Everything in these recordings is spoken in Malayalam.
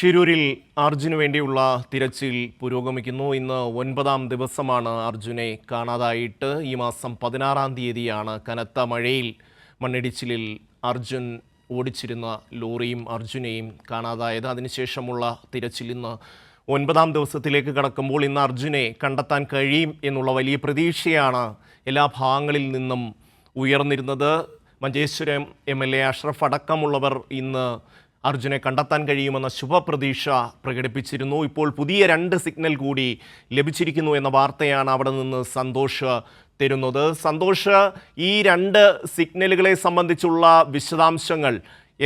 ഷിരൂരിൽ അർജുന് വേണ്ടിയുള്ള തിരച്ചിൽ പുരോഗമിക്കുന്നു. ഇന്ന് 9ാം ദിവസമാണ് അർജുനെ കാണാതായിട്ട്. ഈ മാസം 16-ാം തീയതിയാണ് കനത്ത മഴയിൽ മണ്ണിടിച്ചിലിൽ അർജുൻ ഓടിച്ചിരുന്ന ലോറിയും അർജുനെയും കാണാതായത്. അതിനുശേഷമുള്ള തിരച്ചിൽ ഇന്ന് 9ാം ദിവസത്തിലേക്ക് കടക്കുമ്പോൾ ഇന്ന് അർജുനെ കണ്ടെത്താൻ കഴിയും എന്നുള്ള വലിയ പ്രതീക്ഷയാണ് എല്ലാ ഭാഗങ്ങളിൽ നിന്നും ഉയർന്നിരുന്നത്. മഞ്ചേശ്വരം MLA അഷ്റഫ് അടക്കമുള്ളവർ ഇന്ന് അർജുനെ കണ്ടെത്താൻ കഴിയുമെന്ന ശുഭപ്രതീക്ഷ പ്രകടിപ്പിച്ചിരുന്നു. ഇപ്പോൾ പുതിയ 2 സിഗ്നൽ കൂടി ലഭിച്ചിരിക്കുന്നു എന്ന വാർത്തയാണ് അവിടെ നിന്ന് സന്തോഷ് തരുന്നത്. സന്തോഷ്, ഈ 2 സിഗ്നലുകളെ സംബന്ധിച്ചുള്ള വിശദാംശങ്ങൾ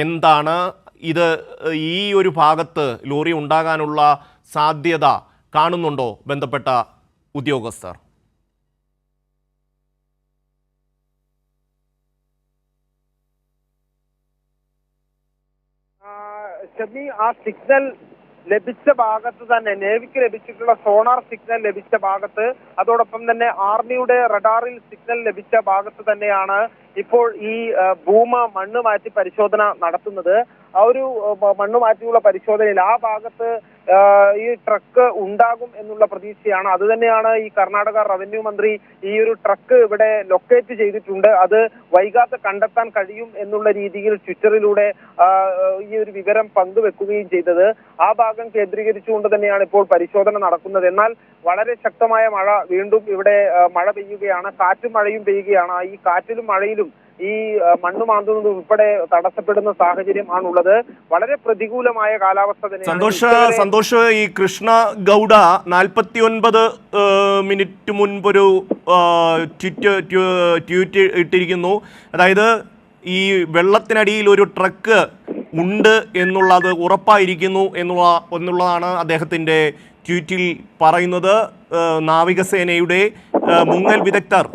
എന്താണ്? ഇത് ഈ ഒരു ഭാഗത്ത് ലോറി ഉണ്ടാകാനുള്ള സാധ്യത കാണുന്നുണ്ടോ ബന്ധപ്പെട്ട ഉദ്യോഗസ്ഥർ? ഷമി, ആ സിഗ്നൽ ലഭിച്ച ഭാഗത്ത് തന്നെ നേവിക്ക് ലഭിച്ചിട്ടുള്ള സോണാർ സിഗ്നൽ ലഭിച്ച ഭാഗത്ത്, അതോടൊപ്പം തന്നെ ആർമിയുടെ റഡാറിൽ സിഗ്നൽ ലഭിച്ച ഭാഗത്ത് തന്നെയാണ് ഇപ്പോൾ ഈ മണ്ണ് മാറ്റി പരിശോധന നടത്തുന്നത്. ആ ഒരു മണ്ണ് മാറ്റിയുള്ള പരിശോധനയിൽ ആ ഭാഗത്ത് ഈ ട്രക്ക് ഉണ്ടാകും എന്നുള്ള പ്രതീക്ഷയാണ്. അത് തന്നെയാണ് ഈ കർണാടക റവന്യൂ മന്ത്രി ഈ ഒരു ട്രക്ക് ഇവിടെ ലൊക്കേറ്റ് ചെയ്തിട്ടുണ്ട്, അത് വൈകാതെ കണ്ടെത്താൻ കഴിയും എന്നുള്ള രീതിയിൽ ട്വിറ്ററിലൂടെ ഈ ഒരു വിവരം പങ്കുവെക്കുകയും ചെയ്തത്. ആ ഭാഗം കേന്ദ്രീകരിച്ചുകൊണ്ട് തന്നെയാണ് ഇപ്പോൾ പരിശോധന നടക്കുന്നത്. എന്നാൽ വളരെ ശക്തമായ മഴ വീണ്ടും ഇവിടെ മഴ പെയ്യുകയാണ്, കാറ്റും മഴയും പെയ്യുകയാണ്. ഈ കാറ്റിലും മഴയിലും ഈ മണ്ണ് മാന്തുന്നത് ഉൾപ്പെടെ തടസ്സപ്പെടുന്ന സാഹചര്യം ആണുള്ളത്. വളരെ പ്രതികൂലമായ കാലാവസ്ഥ തന്നെയാണ്. സന്തോഷ്, ഈ കൃഷ്ണ ഗൗഡ 49 മിനിറ്റ് മുൻപൊരു ട്വീറ്റ് ഇട്ടിരിക്കുന്നു. അതായത് ഈ വെള്ളത്തിനടിയിൽ ഒരു ട്രക്ക് ഉണ്ട് എന്നുള്ളത് ഉറപ്പായിരിക്കുന്നു എന്നുള്ളതാണ് അദ്ദേഹത്തിൻ്റെ ട്വീറ്റിൽ പറയുന്നത്. നാവികസേനയുടെ മുങ്ങൽ വിദഗ്ധർ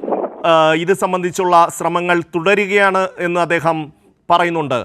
ഇത് സംബന്ധിച്ചുള്ള ശ്രമങ്ങൾ തുടരുകയാണ് എന്ന് അദ്ദേഹം പറയുന്നുണ്ട്.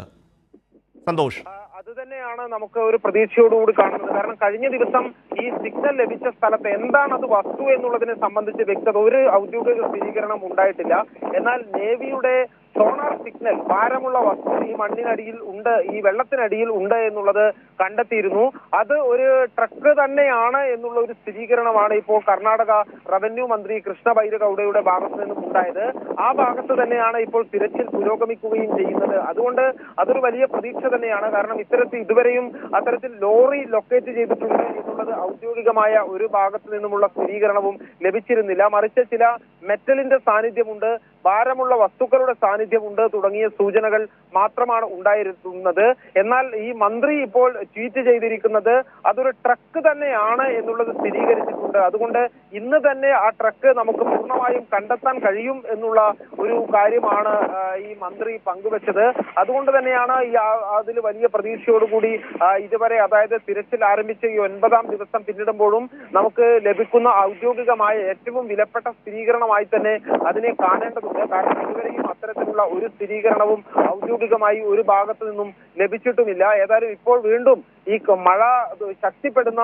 സന്തോഷ്, അത് തന്നെയാണ് നമുക്ക് ഒരു പ്രതീക്ഷയോടുകൂടി കാണുന്നത്. കാരണം കഴിഞ്ഞ ദിവസം ഈ സിഗ്നൽ ലഭിച്ച സ്ഥലത്ത് എന്താണ് അത് വസ്തു എന്നുള്ളതിനെ സംബന്ധിച്ച് വ്യക്തത ഒരു ഔദ്യോഗിക സ്ഥിരീകരണം ഉണ്ടായിട്ടില്ല. എന്നാൽ നേവിയുടെ സോണാർ സിഗ്നൽ ഭാരമുള്ള വസ്തു ഈ മണ്ണിനടിയിൽ ഉണ്ട്, ഈ വെള്ളത്തിനടിയിൽ ഉണ്ട് എന്നുള്ളത് കണ്ടെത്തിയിരുന്നു. അത് ഒരു ട്രക്ക് തന്നെയാണ് എന്നുള്ള ഒരു സ്ഥിരീകരണമാണ് ഇപ്പോൾ കർണാടക റവന്യൂ മന്ത്രി കൃഷ്ണ ബൈരഗൌഡയുടെ ഭാഗത്ത് നിന്നും ഉണ്ടായത്. ആ ഭാഗത്ത് തന്നെയാണ് ഇപ്പോൾ തിരച്ചിൽ പുരോഗമിക്കുകയും ചെയ്യുന്നത്. അതുകൊണ്ട് അതൊരു വലിയ പ്രതീക്ഷ തന്നെയാണ്. കാരണം ഇതുവരെയും അത്തരത്തിൽ ലോറി ലൊക്കേറ്റ് ചെയ്തിട്ടുണ്ട് എന്നുള്ളത് ഔദ്യോഗികമായ ഒരു ഭാഗത്ത് നിന്നുമുള്ള സ്ഥിരീകരണവും ലഭിച്ചിരുന്നില്ല. മറിച്ച് ചില മെറ്റലിന്റെ സാന്നിധ്യമുണ്ട്, ഭാരമുള്ള വസ്തുക്കളുടെ സാന്നിധ്യമുണ്ട് തുടങ്ങിയ സൂചനകൾ മാത്രമാണ് ഉണ്ടായിരുന്നത്. എന്നാൽ ഈ മന്ത്രി ഇപ്പോൾ ട്വീറ്റ് ചെയ്തിരിക്കുന്നത് അതൊരു ട്രക്ക് തന്നെയാണ് എന്നുള്ളത് സ്ഥിരീകരിച്ചിട്ടുണ്ട്. അതുകൊണ്ട് ഇന്ന് തന്നെ ആ ട്രക്ക് നമുക്ക് പൂർണ്ണമായും കണ്ടെത്താൻ കഴിയും എന്നുള്ള ഒരു കാര്യമാണ് ഈ മന്ത്രി പങ്കുവച്ചത്. അതുകൊണ്ട് തന്നെയാണ് ഈ അതിൽ വലിയ പ്രതീക്ഷയോടുകൂടി ഇതുവരെ, അതായത് തിരച്ചിൽ ആരംഭിച്ച ഈ 9ാം ദിവസം പിന്നിടുമ്പോഴും നമുക്ക് ലഭിക്കുന്ന ഔദ്യോഗികമായ ഏറ്റവും വിലപ്പെട്ട സ്ഥിരീകരണമായി തന്നെ അതിനെ കാണേണ്ടതുണ്ട്. കാരണം ഇതുവരെയും അത്തരത്തിലുള്ള ഒരു സ്ഥിരീകരണവും ഔദ്യോഗികമായി ഒരു ഭാഗത്തു നിന്നും ലഭിച്ചിട്ടുമില്ല. ഏതായാലും ഇപ്പോൾ വീണ്ടും ഈ മഴ ശക്തിപ്പെടുന്ന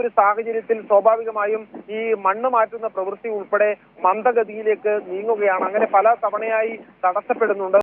ഒരു സാഹചര്യത്തിൽ സ്വാഭാവികമായും ഈ മണ്ണ് മാറ്റുന്ന പ്രവൃത്തി ഉൾപ്പെടെ മന്ദഗതിയിലേക്ക് നീങ്ങുകയാണ്. അങ്ങനെ പല തവണയായി തടസ്സപ്പെടുന്നുണ്ട്.